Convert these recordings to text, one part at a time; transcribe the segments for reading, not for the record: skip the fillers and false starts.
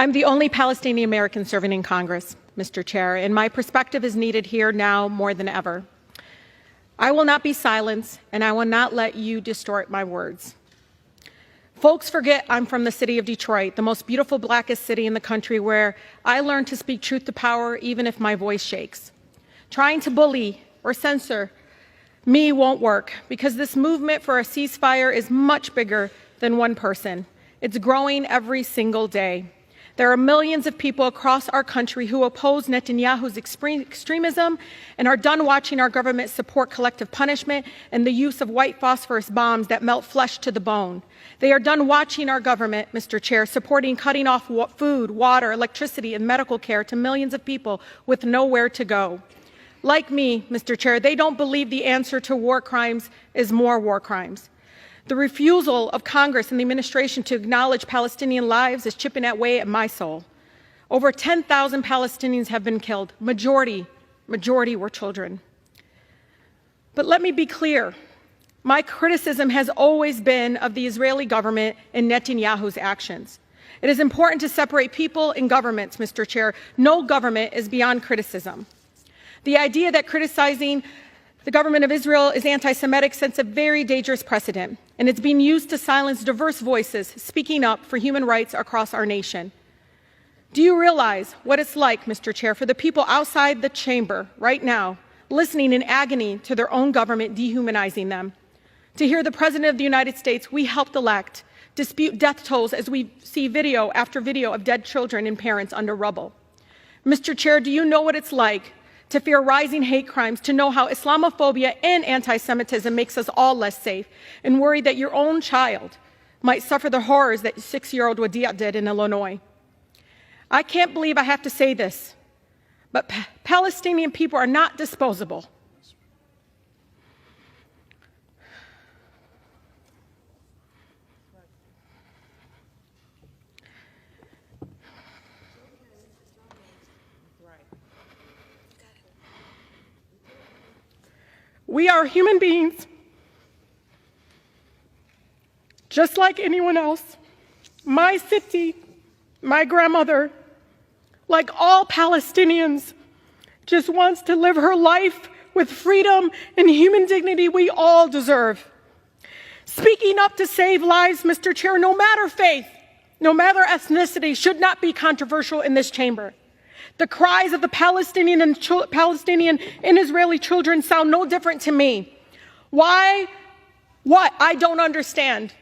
I'm the only Palestinian American serving in Congress, Mr. Chair, and my perspective is needed here now more than ever. I will not be silenced, and I will not let you distort my words. Folks forget I'm from the city of Detroit, the most beautiful, blackest city in the country, where I learned to speak truth to power even if my voice shakes. Trying to bully or censor me won't work, because this movement for a ceasefire is much bigger than one person. It's growing every single day. There are millions of people across our country who oppose Netanyahu's extremism and are done watching our government support collective punishment and the use of white phosphorus bombs that melt flesh to the bone. They are done watching our government, Mr. Chair, supporting cutting off food, water, electricity, and medical care to millions of people with nowhere to go. Like me, Mr. Chair, they don't believe the answer to war crimes is more war crimes. The refusal of Congress and the administration to acknowledge Palestinian lives is chipping away at my soul. Over 10,000 Palestinians have been killed. Majority were children. But let me be clear. My criticism has always been of the Israeli government and Netanyahu's actions. It is important to separate people and governments, Mr. Chair. No government is beyond criticism. The idea that criticizing the government of Israel is anti-Semitic sets a very dangerous precedent, and it's being used to silence diverse voices speaking up for human rights across our nation. Do you realize what it's like, Mr. Chair, for the people outside the chamber right now, listening in agony to their own government dehumanizing them? To hear the President of the United States we helped elect dispute death tolls as we see video after video of dead children and parents under rubble? Mr. Chair, do you know what it's like to fear rising hate crimes, to know how Islamophobia and anti-Semitism makes us all less safe, and worry that your own child might suffer the horrors that 6-year-old Wadia did in Illinois? I can't believe I have to say this, but Palestinian people are not disposable. We are human beings, just like anyone else. My city, my grandmother, like all Palestinians, just wants to live her life with freedom and human dignity we all deserve. Speaking up to save lives, Mr. Chair, no matter faith, no matter ethnicity, should not be controversial in this chamber. The cries of the Palestinian and Israeli children sound no different to me. Why? What I don't understand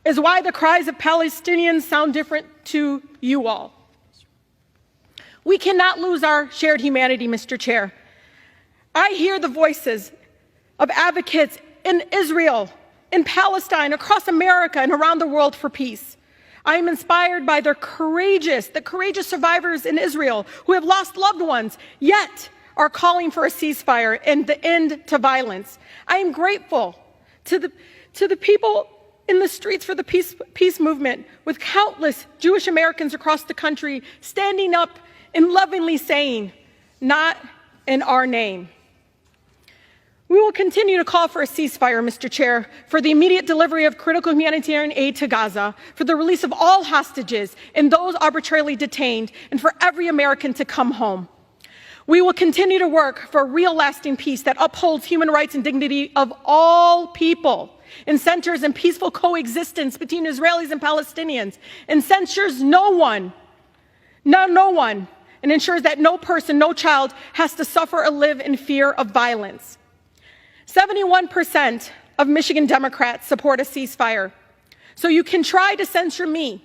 is why the cries of Palestinians sound different to you all. We cannot lose our shared humanity, Mr. Chair. I hear the voices of advocates in Israel, in Palestine, across America, and around the world for peace. I am inspired by the courageous survivors in Israel who have lost loved ones, yet are calling for a ceasefire and the end to violence. I am grateful to the people in the streets for the peace movement, with countless Jewish Americans across the country standing up and lovingly saying, "Not in our name." We will continue to call for a ceasefire, Mr. Chair, for the immediate delivery of critical humanitarian aid to Gaza, for the release of all hostages and those arbitrarily detained, and for every American to come home. We will continue to work for a real lasting peace that upholds human rights and dignity of all people, and centers in peaceful coexistence between Israelis and Palestinians, and censures no one, and ensures that no person, no child has to suffer or live in fear of violence. 71% of Michigan Democrats support a ceasefire. So you can try to censure me,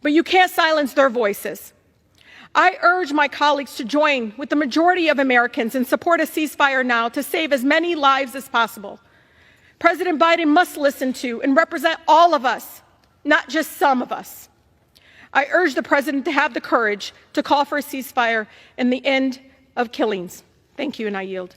but you can't silence their voices. I urge my colleagues to join with the majority of Americans and support a ceasefire now to save as many lives as possible. President Biden must listen to and represent all of us, not just some of us. I urge the President to have the courage to call for a ceasefire and the end of killings. Thank you, and I yield.